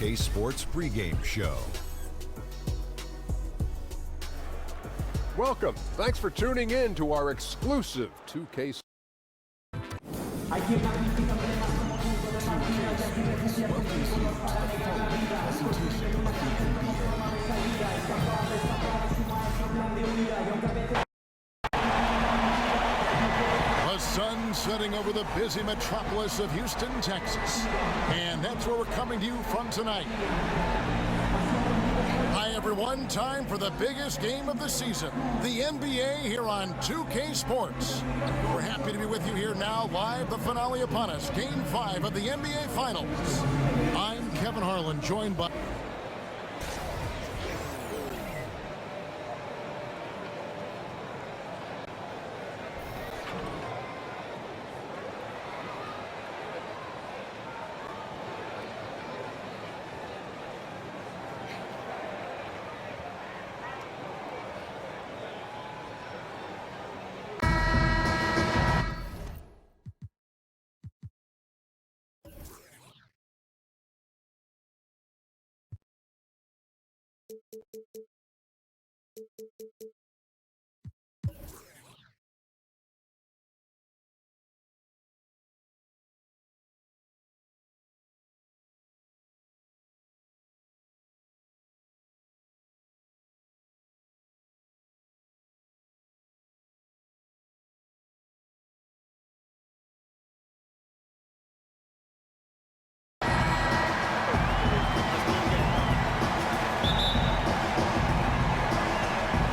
2K Sports pregame show. Welcome. Thanks for tuning in to our exclusive 2K. The sun setting over the busy metropolis of Houston, Texas. And that's where we're coming to you from tonight. Hi, everyone. Time for the biggest game of the season, the NBA, here on 2K Sports. We're happy to be with you here now, live, the finale upon us, Game 5 of the NBA Finals. I'm Kevin Harlan, joined by...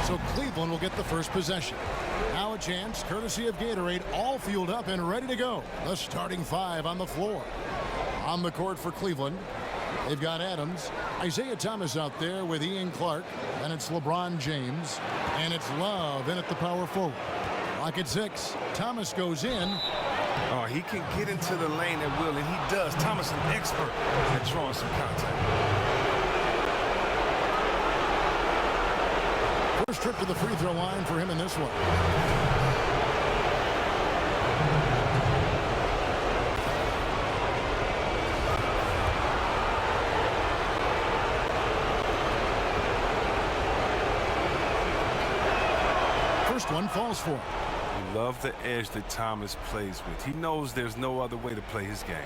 So Cleveland will get the first possession. Now a chance, courtesy of Gatorade, all fueled up and ready to go. The starting five on the floor. On the court for Cleveland, they've got Adams, Isaiah Thomas out there with Ian Clark, and it's LeBron James, and it's Love in at the power forward. Clock at 6. Thomas goes in. Oh, he can get into the lane at will, and he does. Thomas, an expert at drawing some contact. First trip to the free throw line for him in this one. First one falls for him. I love the edge that Thomas plays with. He knows there's no other way to play his game.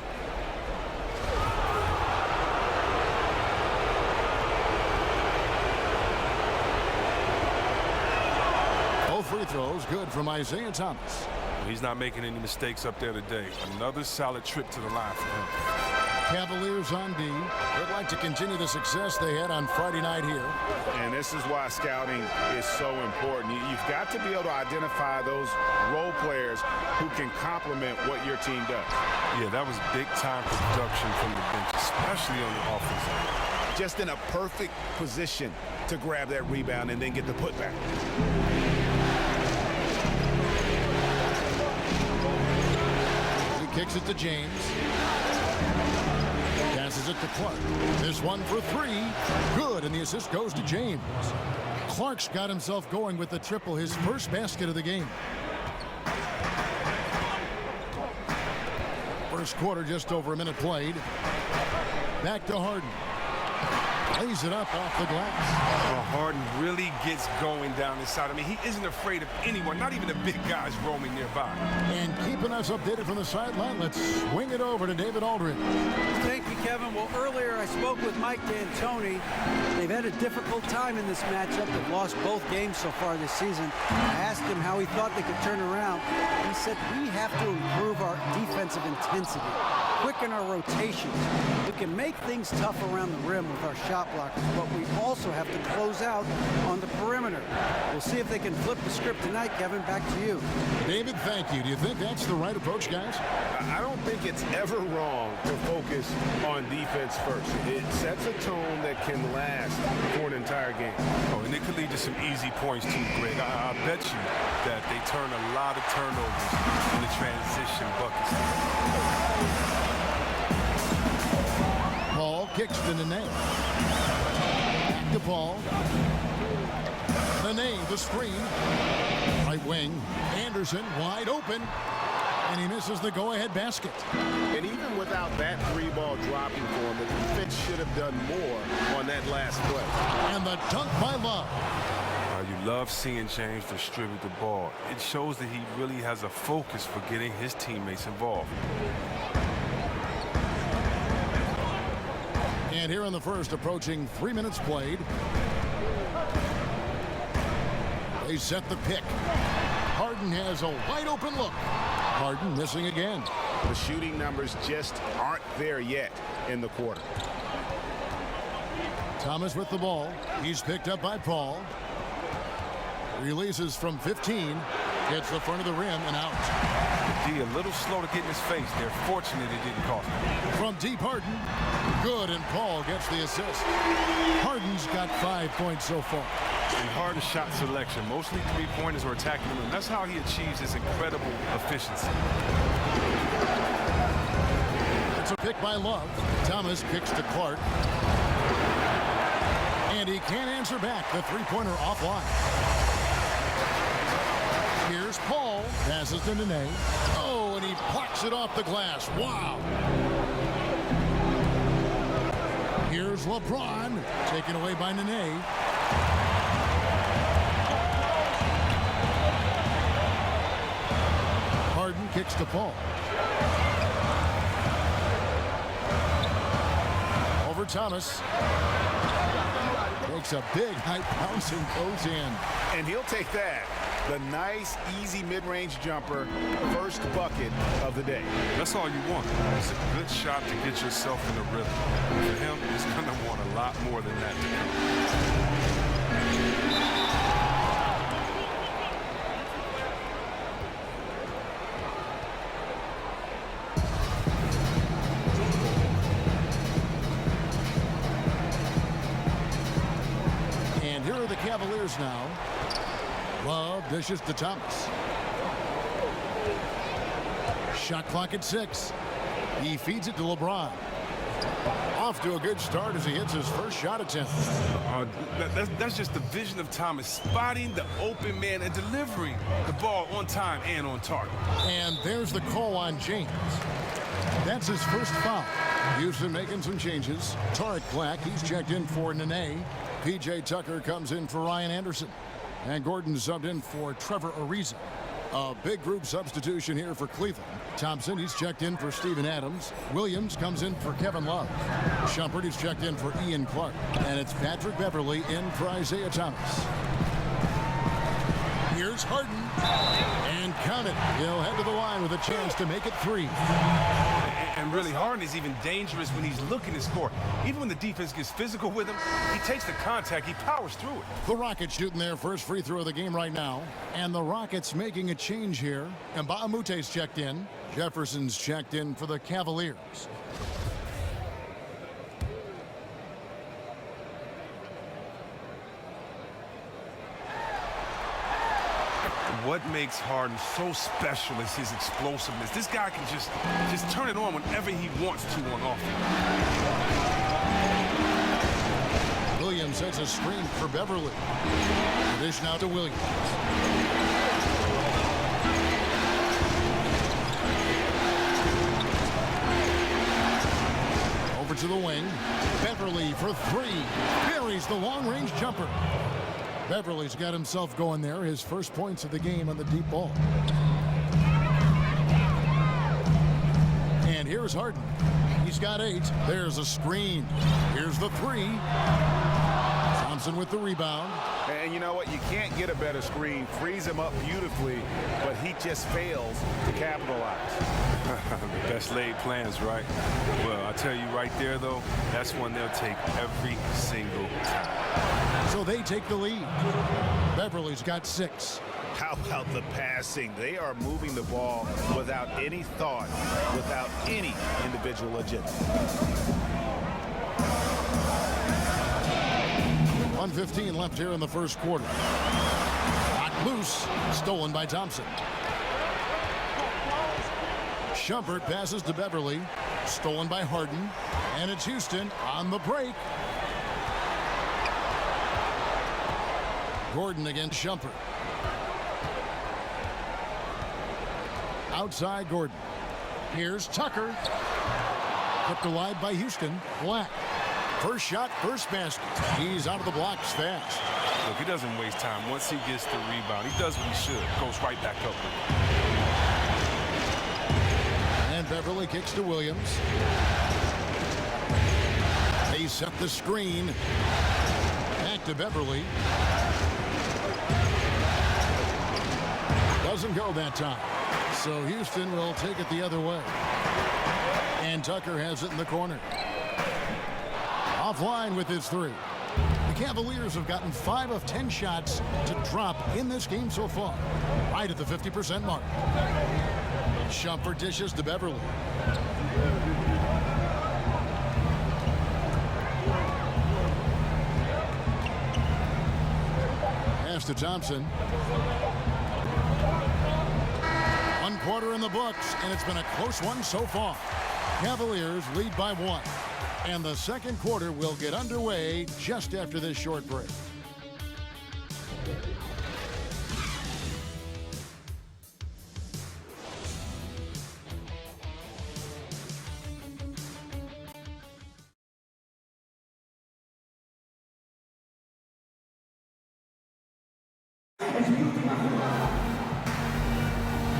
Free throws good from Isaiah Thomas. He's not making any mistakes up there today. Another solid trip to the line for him. Cavaliers on D. They'd like to continue the success they had on Friday night here. And this is why scouting is so important. You've got to be able to identify those role players who can complement what your team does. Yeah, that was big-time production from the bench, especially on the offensive end. Just in a perfect position to grab that rebound and then get the putback. Kicks it to James. Passes it to Clark. This one for three. Good, and the assist goes to James. Clark's got himself going with the triple, his first basket of the game. First quarter, just over a minute played. Back to Harden. Lays it up off the glass. Well, Harden really gets going down inside. I mean, he isn't afraid of anyone, not even the big guys roaming nearby. And keeping us updated from the sideline, let's swing it over to David Aldridge. Thank you, Kevin. Well, earlier I spoke with Mike D'Antoni. They've had a difficult time in this matchup. They've lost both games so far this season. I asked him how he thought they could turn around. He said, we have to improve our defensive intensity, quicken our rotations. We can make things tough around the rim with our shot blockers, but we also have to close out on the perimeter. We'll see if they can flip the script tonight. Kevin, back to you. David, thank you. Do you think that's the right approach, guys? I don't think it's ever wrong to focus on defense first. It sets a tone that can last for an entire game. Oh, and it could lead to some easy points too, Greg. I bet you that they turn a lot of turnovers into transition buckets. Paul kicks to Nene. Back to Paul. Nene, the screen. Right wing. Anderson wide open. And he misses the go-ahead basket. And even without that three-ball dropping for him, the defense should have done more on that last play. And the dunk by Love. You love seeing James distribute the ball. It shows that he really has a focus for getting his teammates involved. And here in the first, approaching 3 minutes played. They set the pick. Harden has a wide open look. Harden missing again. The shooting numbers just aren't there yet in the quarter. Thomas with the ball. He's picked up by Paul. Releases from 15. Hits the front of the rim and out. D a little slow to get in his face. They're fortunate it didn't cost him. From deep, Harden. Good, and Paul gets the assist. Harden's got 5 points so far. And Harden's shot selection, mostly three-pointers or attacking the rim. That's how he achieves his incredible efficiency. It's a pick by Love. Thomas kicks to Clark. And he can't answer back. The three-pointer offline. Here's Paul. Passes to Nene. Oh, and he plucks it off the glass. Wow. Here's LeBron. Taken away by Nene. Harden kicks to Paul. Over Thomas. Makes a big high bounce and goes in. And he'll take that. The nice, easy mid-range jumper, first bucket of the day. That's all you want. It's a good shot to get yourself in a rhythm. For him, he's going to want a lot more than that to come. And here are the Cavaliers now. Love dishes to Thomas. Shot clock at 6. He feeds it to LeBron. Off to a good start as he hits his first shot attempt. That's just the vision of Thomas, spotting the open man and delivering the ball on time and on target. And there's the call on James. That's his first foul. Houston making some changes. Tarek Black, he's checked in for Nene. P.J. Tucker comes in for Ryan Anderson. And Gordon subbed in for Trevor Ariza. A big group substitution here for Cleveland. Thompson, he's checked in for Steven Adams. Williams comes in for Kevin Love. Shumpert, he's checked in for Ian Clark. And it's Patrick Beverly in for Isaiah Thomas. Here's Harden. And count it. He'll head to the line with a chance to make it 3. And really, Harden is even dangerous when he's looking to score. Even when the defense gets physical with him, he takes the contact, he powers through it. The Rockets shooting their first free throw of the game right now. And the Rockets making a change here. And Mbaamute's checked in. Jefferson's checked in for the Cavaliers. What makes Harden so special is his explosiveness. This guy can just turn it on whenever he wants to on offense. Williams sets a screen for Beverly. Dish now to Williams. Over to the wing. Beverly for 3. Buries the long-range jumper. Beverly's got himself going there. His first points of the game on the deep ball. And here's Harden. He's got 8. There's a screen. Here's the 3. Thompson with the rebound. And you know what? You can't get a better screen. Frees him up beautifully, but he just fails to capitalize. The best laid plans, right? Well, I tell you right there, though, that's one they'll take every single time. So they take the lead. Beverly's got 6. How about the passing? They are moving the ball without any thought, without any individual agenda. 1:15 left here in the first quarter. Knocked loose. Stolen by Thompson. Shumpert passes to Beverly. Stolen by Harden. And it's Houston on the break. Gordon against Shumpert. Outside Gordon. Here's Tucker. Kept alive by Houston. Black. First shot, first basket. He's out of the blocks fast. Look, he doesn't waste time. Once he gets the rebound, he does what he should. Goes right back up with it. And Beverly kicks to Williams. They set the screen. Back to Beverly. Doesn't go that time. So Houston will take it the other way. And Tucker has it in the corner. Offline with his three. The Cavaliers have gotten 5 of 10 shots to drop in this game so far. Right at the 50% mark. Shumpert dishes to Beverly. Pass to Thompson. 1 quarter in the books, and it's been a close one so far. Cavaliers lead by 1. And the second quarter will get underway just after this short break.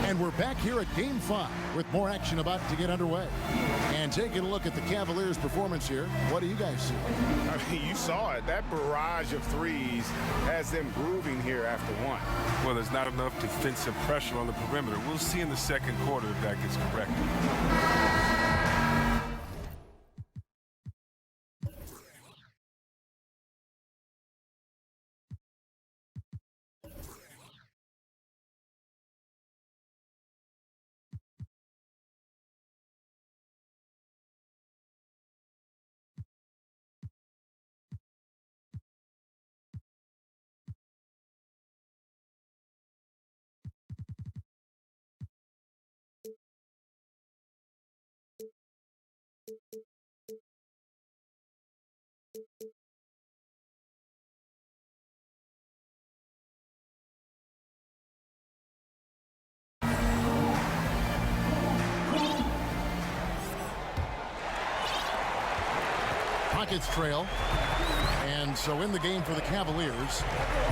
And we're back here at Game 5 with more action about to get underway. And taking a look at the Cavaliers' performance here, what do you guys see? I mean, you saw it. That barrage of threes has them grooving here after 1. Well, there's not enough defensive pressure on the perimeter. We'll see in the second quarter if that gets corrected. Rockets trail. And so in the game for the Cavaliers,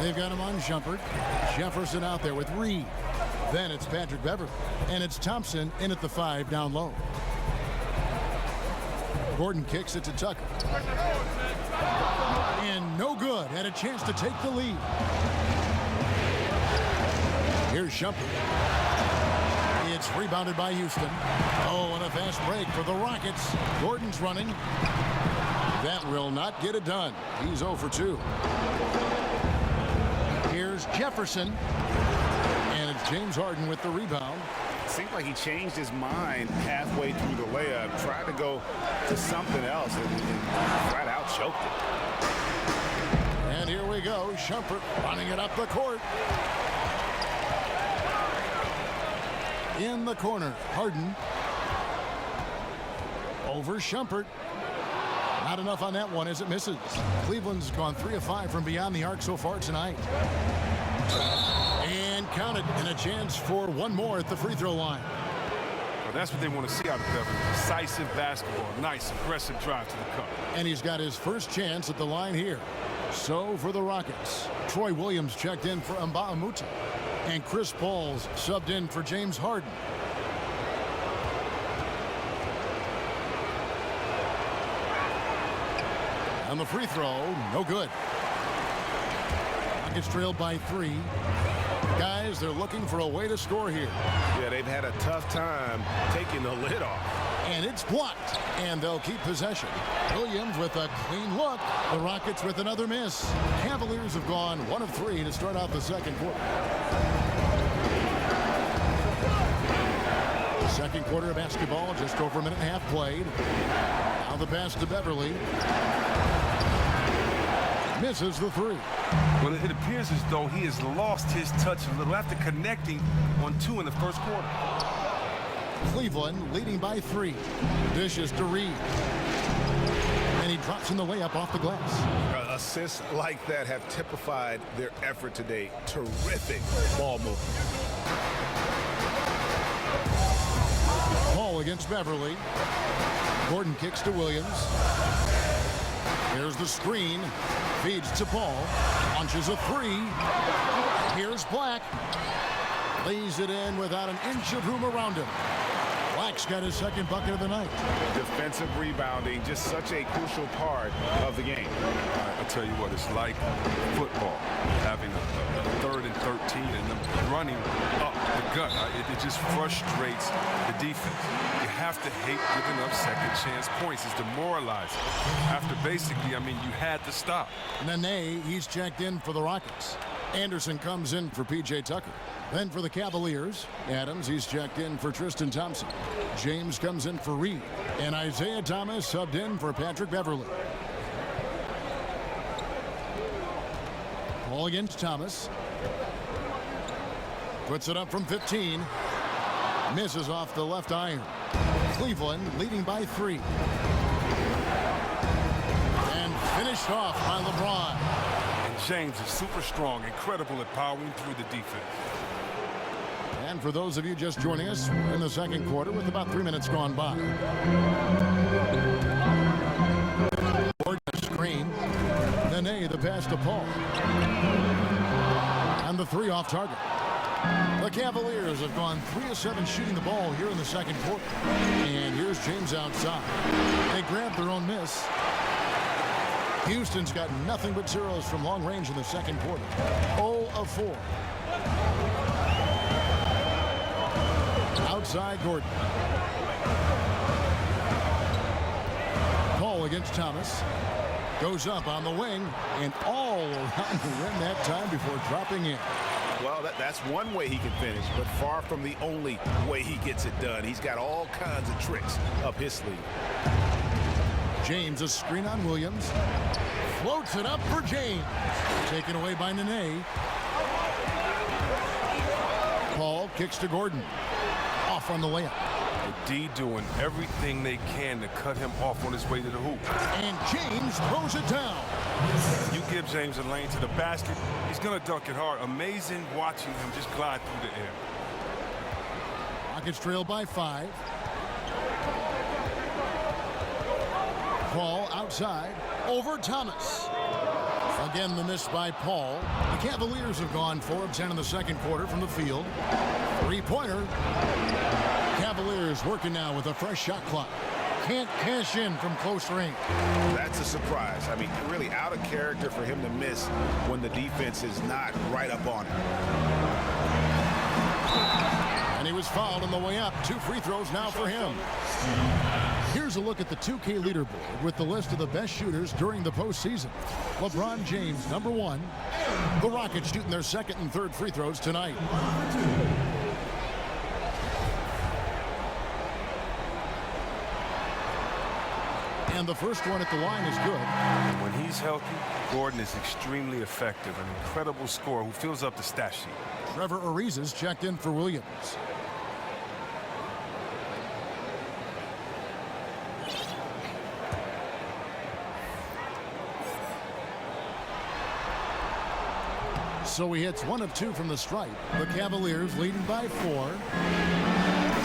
they've got him on Shumpert. Jefferson out there with Reed. Then it's Patrick Beverly. And it's Thompson in at the 5 down low. Gordon kicks it to Tucker. And no good. Had a chance to take the lead. Here's Shumpert. It's rebounded by Houston. Oh, and a fast break for the Rockets. Gordon's running. That will not get it done. He's 0 for 2. Here's Jefferson. And it's James Harden with the rebound. Seems like he changed his mind halfway through the layup, tried to go to something else, and flat out choked it. And here we go. Shumpert running it up the court. In the corner, Harden. Over Shumpert. Not enough on that one as it misses. Cleveland's gone 3 of 5 from beyond the arc so far tonight. And counted, and a chance for one more at the free throw line. Well, that's what they want to see out of Beverly. Decisive basketball. Nice, aggressive drive to the cup. And he's got his first chance at the line here. So for the Rockets, Troy Williams checked in for Mbaamuta. And Chris Paul's subbed in for James Harden. On the free throw, no good. Rockets trailed by 3. Guys, they're looking for a way to score here. Yeah, they've had a tough time taking the lid off. And it's blocked, and they'll keep possession. Williams with a clean look. The Rockets with another miss. Cavaliers have gone 1 of 3 to start out the second quarter. Second quarter of basketball, just over a minute and a half played. Now the pass to Beverly. Misses the 3. Well, it appears as though he has lost his touch a little after connecting on 2 in the first quarter. Cleveland leading by 3. Dishes to Reed. And he drops in the layup off the glass. Assists like that have typified their effort today. Terrific ball movement. against Beverly. Gordon kicks to Williams. Here's the screen. Feeds to Paul. Launches a three. Here's Black. Lays it in without an inch of room around him. Black's got his second bucket of the night. Defensive rebounding, just such a crucial part of the game. I tell you what, it's like football, having a 3rd and 13 and them running up the gut. It just frustrates the defense. You have to hate giving up second chance points. It's demoralizing. After basically, I mean, you had to stop. Nene, he's checked in for the Rockets. Anderson comes in for P.J. Tucker. Then for the Cavaliers, Adams, he's checked in for Tristan Thompson. James comes in for Reed. And Isaiah Thomas subbed in for Patrick Beverly. Ball against Thomas. Puts it up from 15. Misses off the left iron. Cleveland leading by 3. And finished off by LeBron. And James is super strong, incredible at powering through the defense. And for those of you just joining us, we're in the second quarter with about 3 minutes gone by. Gordon screen. Nene the pass to Paul. And the 3 off target. The Cavaliers have gone 3 of 7 shooting the ball here in the second quarter. And here's James outside. They grabbed their own miss. Houston's got nothing but zeros from long range in the second quarter. 0 of 4. Outside Gordon. Paul against Thomas. Goes up on the wing and all around the rim that time before dropping in. Well, that's one way he can finish, but far from the only way he gets it done. He's got all kinds of tricks up his sleeve. James, a screen on Williams. Floats it up for James. Taken away by Nene. Paul kicks to Gordon. Off on the layup. The D doing everything they can to cut him off on his way to the hoop. And James throws it down. You give James a lane to the basket, he's going to dunk it hard. Amazing watching him just glide through the air. Rockets trail by 5. Paul outside. Over Thomas. Again, the miss by Paul. The Cavaliers have gone 4 of 10 in the second quarter from the field. 3-pointer. Cavaliers working now with a fresh shot clock. Can't cash in from close range. That's a surprise. I mean, really out of character for him to miss when the defense is not right up on him. And he was fouled on the way up. 2 free throws now for him. Here's a look at the 2K leaderboard with the list of the best shooters during the postseason. LeBron James, number 1. The Rockets shooting their second and third free throws tonight. And the first one at the line is good. When he's healthy, Gordon is extremely effective, an incredible scorer who fills up the stat sheet. Trevor Ariza's checked in for Williams. So he hits 1 of 2 from the stripe. The Cavaliers leading by 4.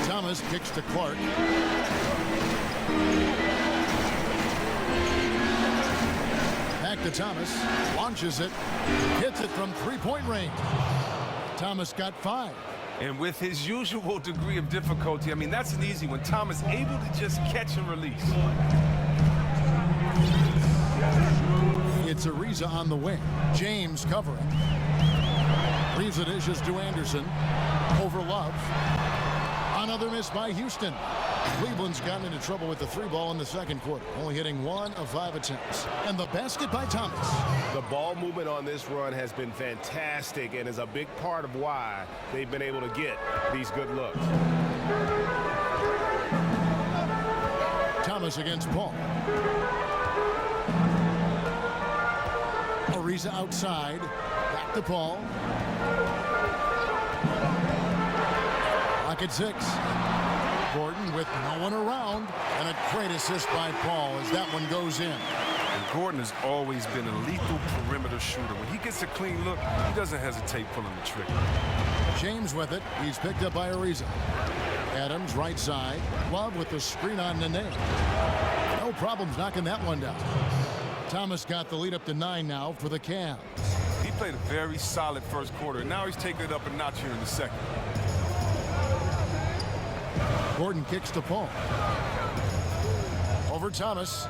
Thomas kicks to Clark. Back to Thomas. Launches it. Hits it from 3-point range. Thomas got 5. And with his usual degree of difficulty, I mean, that's an easy one. Thomas able to just catch and release. It's Ariza on the wing. James covering. Ariza dishes to Anderson. Over Love. Another miss by Houston. Cleveland's gotten into trouble with the 3 ball in the second quarter, only hitting 1 of 5 attempts. And the basket by Thomas. The ball movement on this run has been fantastic and is a big part of why they've been able to get these good looks. Thomas against Paul. Ariza outside. Back to Paul. Rocket 6. Gordon with no one around. And a great assist by Paul as that one goes in. And Gordon has always been a lethal perimeter shooter. When he gets a clean look, he doesn't hesitate pulling the trigger. James with it. He's picked up by Ariza. Adams right side. Love with the screen on Nene. No problems knocking that one down. Thomas got the lead up to 9 now for the Cavs. He played a very solid first quarter. Now he's taking it up a notch here in the second. Gordon kicks to Paul. Over Thomas.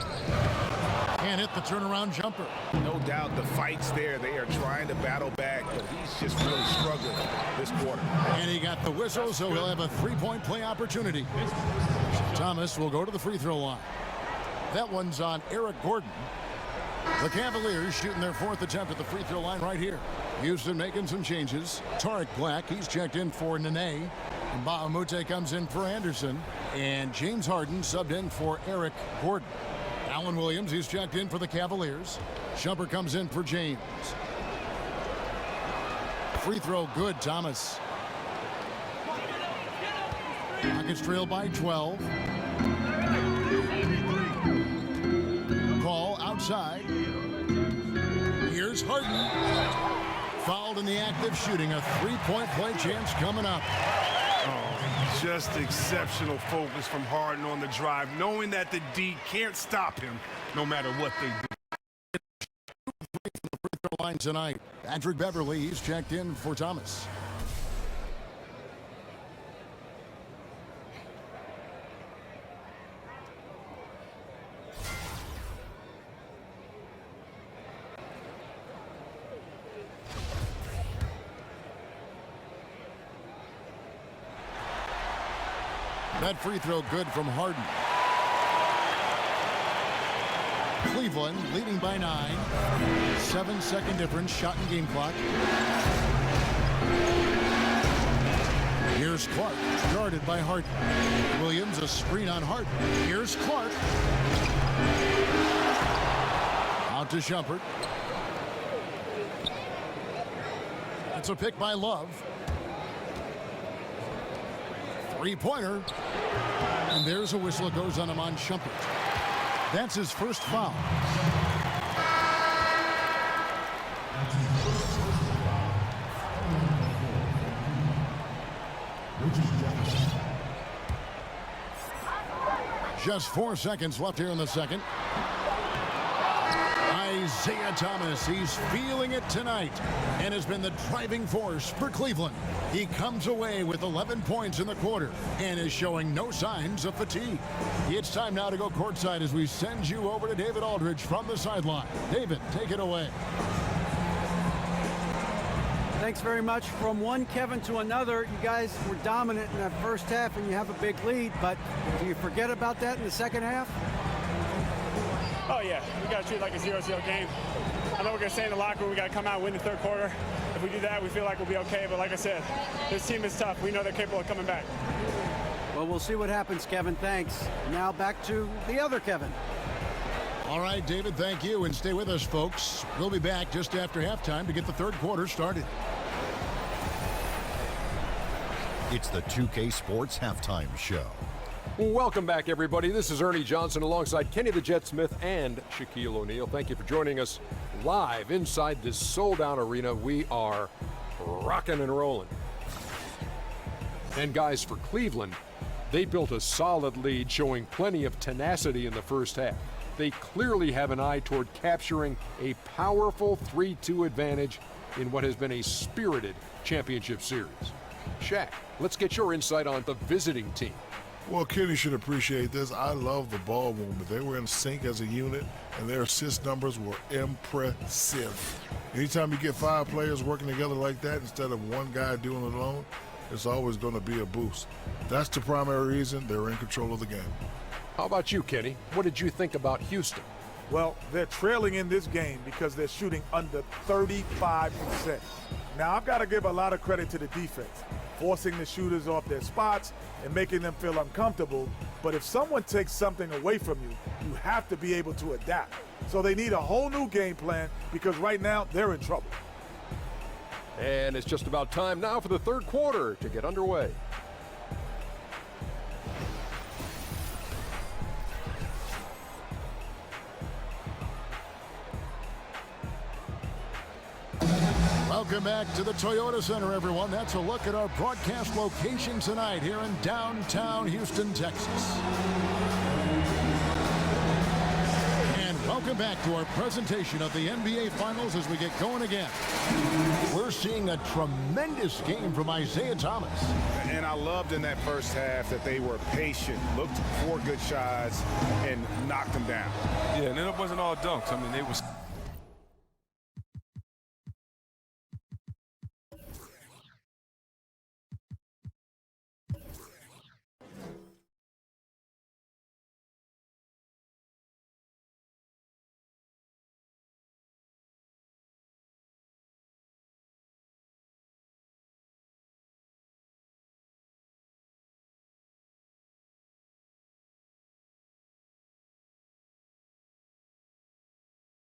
Can't hit the turnaround jumper. No doubt the fight's there. They are trying to battle back, but he's just really struggling this quarter. And he got the whistle, so he'll have a three-point play opportunity. Thomas will go to the free throw line. That one's on Eric Gordon. The Cavaliers shooting their 4th attempt at the free throw line right here. Houston making some changes. Tariq Black, he's checked in for Nene. And Bahamute comes in for Anderson. And James Harden subbed in for Eric Gordon. Allen Williams, he's checked in for the Cavaliers. Shumpert comes in for James. Free throw good, Thomas. Rockets trail by 12. Ball outside. Here's Harden. Fouled in the act of shooting. A three-point play chance coming up. Oh, just exceptional focus from Harden on the drive, knowing that the D can't stop him no matter what they do. Free throw line tonight. Patrick Beverly, he's checked in for Thomas. That free throw good from Harden. Cleveland leading by 9. 7-second difference, shot and game clock. Here's Clark, guarded by Harden. Williams, a screen on Harden. Here's Clark. Out to Shumpert. That's a pick by Love. Three-pointer. And there's a whistle. It goes on him on Shumpert. That's his first foul. Just 4 seconds left here in the second. Isaiah Thomas, he's feeling it tonight and has been the driving force for Cleveland. He comes away with 11 points in the quarter and is showing no signs of fatigue. It's time now to go courtside as we send you over to David Aldridge from the sideline. David, take it away. Thanks very much. From one Kevin to another, you guys were dominant in that first half and you have a big lead, but do you forget about that in the second half? Oh, yeah. We got to treat it like a 0-0 game. I know we're going to stay in the locker room. We got to come out and win the third quarter. If we do that, we feel like we'll be okay. But like I said, this team is tough. We know they're capable of coming back. Well, we'll see what happens, Kevin. Thanks. Now back to the other Kevin. All right, David, thank you. And stay with us, folks. We'll be back just after halftime to get the third quarter started. It's the 2K Sports Halftime Show. Welcome back, everybody. This is Ernie Johnson alongside Kenny the Jet Smith and Shaquille O'Neal. Thank you for joining us live inside this sold-out arena. We are rocking and rolling. And guys, for Cleveland, they built a solid lead, showing plenty of tenacity in the first half. They clearly have an eye toward capturing a powerful 3-2 advantage in what has been a spirited championship series. Shaq, let's get your insight on the visiting team. Well, Kenny should appreciate this. I love the ball movement. They were in sync as a unit, and their assist numbers were impressive. Anytime you get 5 players working together like that instead of one guy doing it alone, it's always going to be a boost. That's the primary reason they're in control of the game. How about you, Kenny? What did you think about Houston? Well, they're trailing in this game because they're shooting under 35%. Now, I've got to give a lot of credit to the defense, forcing the shooters off their spots and making them feel uncomfortable. But if someone takes something away from you, you have to be able to adapt. So they need a whole new game plan because right now they're in trouble. And it's just about time now for the third quarter to get underway. Welcome back to the Toyota Center, everyone. That's a look at our broadcast location tonight here in downtown Houston, Texas. Welcome back to our presentation of the NBA Finals as we get going again. We're seeing a tremendous game from Isaiah Thomas. And I loved in that first half that they were patient, looked for good shots, and knocked them down. Yeah, and it wasn't all dunks. I mean, they was